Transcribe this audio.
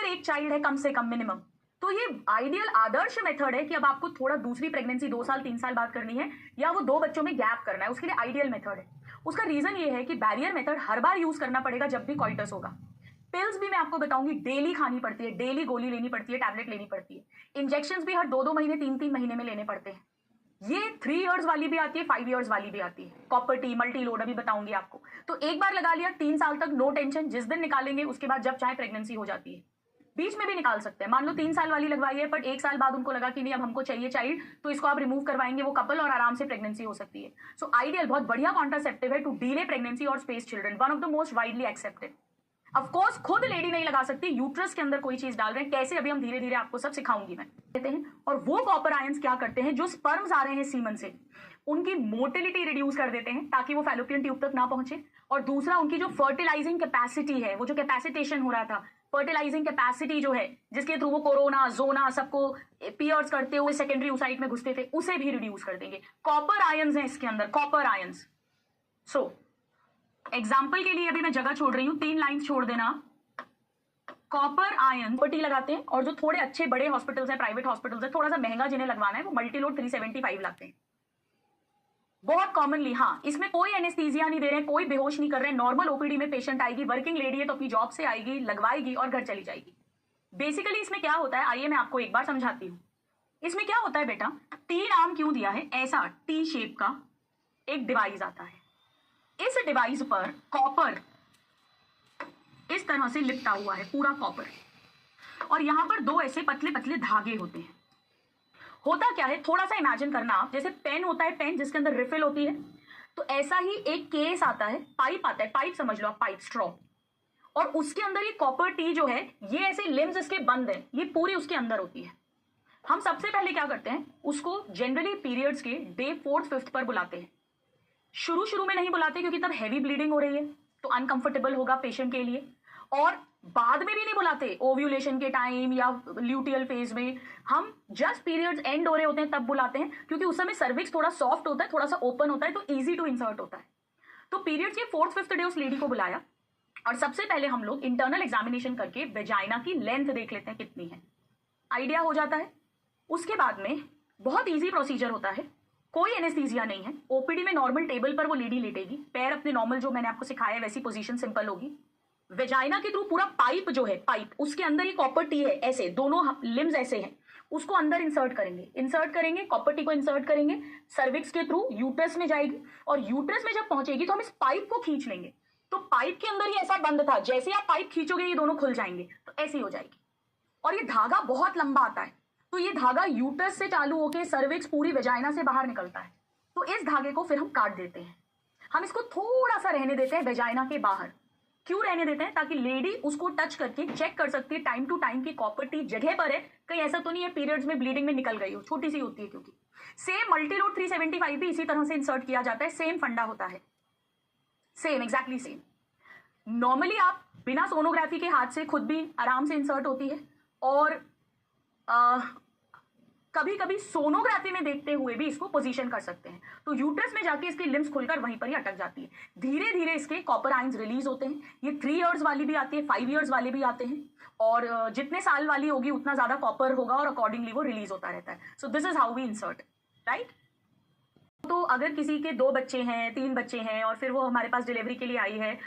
एक चाइल्ड है कम से कम मिनिमम, तो ये आइडियल आदर्श मेथड है कि अब आपको थोड़ा दूसरी प्रेगनेंसी 2 साल 3 साल बाद करनी है या वो 2 बच्चों में गैप करना है, उसके लिए आइडियल मेथड है। उसका रीजन ये है कि बैरियर मेथड हर बार यूज करना पड़ेगा जब भी कॉइटस होगा। पिल्स भी मैं आपको बताऊंगी डेली खानी पड़ती है, डेली गोली लेनी पड़ती है, टैबलेट लेनी पड़ती है। इंजेक्शंस भी हर 2-2 महीने 3-3 महीने में लेने पड़ते हैं। ये 3 इयर्स वाली भी आती है, 5 इयर्स वाली भी आती है। कॉपर टी, मल्टी लोड अभी बताऊंगी आपको। तो एक बार लगा लिया 3 साल तक नो टेंशन, जिस दिन निकालेंगे उसके बाद जब चाहे प्रेगनेंसी हो जाती है। बीच में भी निकाल सकते हैं, मान लो 3 साल वाली लगवाई है पर 1 साल बाद उनको लगा कि नहीं अब हमको चाहिए चाइल्ड, तो इसको आप रिमूव करवाएंगे वो कपल और आराम से प्रेगनेंसी हो सकती है। सो आइडियल बहुत बढ़िया कॉन्ट्रासेप्टिव है टू डिले प्रेगनेंसी और space children, one of the most widely accepted. Of course खुद लेडी नहीं लगा सकती, यूट्रस के अंदर कोई चीज डाल रहे हैं कैसे, अभी हम धीरे धीरे आपको सब सिखाऊंगी मैं। कहते हैं और वो कॉपर आयंस क्या करते हैं, जो स्पर्म्स आ रहे हैं सीमन से उनकी मोटिलिटी रिड्यूस कर देते हैं ताकि वो फैलोपियन ट्यूब तक ना पहुंचे। और दूसरा उनकी जो फर्टिलाइजिंग कैपेसिटी है, वो जो कैपेसिटेशन हो रहा था, फर्टिलाइजिंग कैपेसिटी जो है जिसके थ्रू वो कोरोना जोना सबको पियर्स करते हुए सेकेंडरी ओसाइट में घुसते थे, उसे भी रिड्यूस कर देंगे। कॉपर आयंस है इसके अंदर, कॉपर आयंस। सो एग्जाम्पल के लिए अभी मैं जगह छोड़ रही हूं, 3 लाइंस छोड़ देना। कॉपर आयन पट्टी लगाते हैं और जो थोड़े अच्छे बड़े हॉस्पिटल्स हैं, प्राइवेट हॉस्पिटल्स हैं, थोड़ा सा महंगा जिन्हें लगवाना है वो मल्टीलोड 375 लगते हैं बहुत कॉमनली। हाँ, इसमें कोई एनेस्थीसिया नहीं दे रहे हैं, कोई बेहोश नहीं कर रहे हैं। नॉर्मल ओपीडी में पेशेंट आएगी, वर्किंग लेडी है तो अपनी जॉब से आएगी, लगवाएगी और घर चली जाएगी। बेसिकली इसमें क्या होता है, आइए मैं आपको एक बार समझाती हूँ। इसमें क्या होता है बेटा, 3 आर्म क्यों दिया है, ऐसा टी शेप का एक डिवाइस आता है। इस डिवाइस पर कॉपर इस तरह से लिपटा हुआ है, पूरा कॉपर, और यहां पर 2 ऐसे पतले पतले धागे होते हैं। होता क्या है, थोड़ा सा इमेजिन करना आप, जैसे पेन होता है, पेन जिसके अंदर रिफिल होती है, तो ऐसा ही एक केस आता है, पाइप आता है, पाइप समझ लो आप, पाइप स्ट्रॉ, और उसके अंदर ये कॉपर टी जो है, ये ऐसे लिम्स इसके बंद है, ये पूरी उसके अंदर होती है। हम सबसे पहले क्या करते हैं, उसको जनरली पीरियड्स के डे 4th 5th पर बुलाते हैं। शुरू में नहीं बुलाते क्योंकि तब हैवी ब्लीडिंग हो रही है तो अनकंफर्टेबल होगा पेशेंट के लिए, और बाद में भी नहीं बुलाते ओव्यूलेशन के टाइम या ल्यूटियल फेज में। हम जस्ट पीरियड्स एंड हो रहे होते हैं तब बुलाते हैं, क्योंकि उस समय सर्विक्स थोड़ा सॉफ्ट होता है, थोड़ा सा ओपन होता है, तो इजी टू इंसर्ट होता है। तो पीरियड्स के 4th 5th डे उस लेडी को बुलाया और सबसे पहले हम लोग इंटरनल एग्जामिनेशन करके वेजाइना की लेंथ देख लेते हैं कितनी है, आइडिया हो जाता है। उसके बाद में बहुत ईजी प्रोसीजर होता है, कोई एनेस्थीसिया नहीं है। ओपीडी में नॉर्मल टेबल पर वो लेडी लेटेगी, पैर अपने नॉर्मल जो मैंने आपको सिखाया है वैसी पोजीशन सिंपल होगी। वेजाइना के थ्रू पूरा पाइप जो है, पाइप उसके अंदर ये कॉपर टी है, ऐसे दोनों लिम्स ऐसे हैं, उसको अंदर इंसर्ट करेंगे, कॉपर टी को इंसर्ट करेंगे, सर्विक्स के थ्रू यूट्रस में जाएगी, और यूट्रस में जब पहुंचेगी तो हम इस पाइप को खींच लेंगे। तो पाइप के अंदर ही ऐसा बंद था, जैसे आप पाइप खींचोगे ये दोनों खुल जाएंगे, तो ऐसी हो जाएगी। और ये धागा बहुत लंबा आता है, तो ये धागा यूट्रस से चालू होकर सर्विक्स पूरी वेजाइना से बाहर निकलता है। तो इस धागे को फिर हम काट देते हैं, हम इसको थोड़ा सा रहने देते हैं वेजाइना के बाहर। क्यों रहने देते हैं, ताकि लेडी उसको टच करके चेक कर सकती है टाइम टू टाइम की कॉपर टी जगह पर है, कहीं ऐसा तो नहीं है पीरियड्स में ब्लीडिंग में निकल गई हो, छोटी सी होती है। क्योंकि सेम मल्टीलोड 375 भी इसी तरह से इंसर्ट किया जाता है, सेम फंडा होता है, सेम एग्जैक्टली सेम। नॉर्मली आप बिना सोनोग्राफी के हाथ से खुद भी आराम से इंसर्ट होती है, और कभी कभी सोनोग्राफी में देखते हुए भी इसको पोजीशन कर सकते हैं। तो यूट्रस में जाके इसकी लिम्स खुलकर वहीं पर ही अटक जाती है। धीरे धीरे इसके कॉपर आयंस रिलीज होते हैं। ये 3 इयर्स वाली भी आती है, 5 इयर्स वाले भी आते हैं, और जितने साल वाली होगी उतना ज्यादा कॉपर होगा और अकॉर्डिंगली वो रिलीज होता रहता है। So this is how we insert, right. तो अगर किसी के 2 बच्चे हैं, 3 बच्चे हैं और फिर वो हमारे पास डिलीवरी के लिए आई है,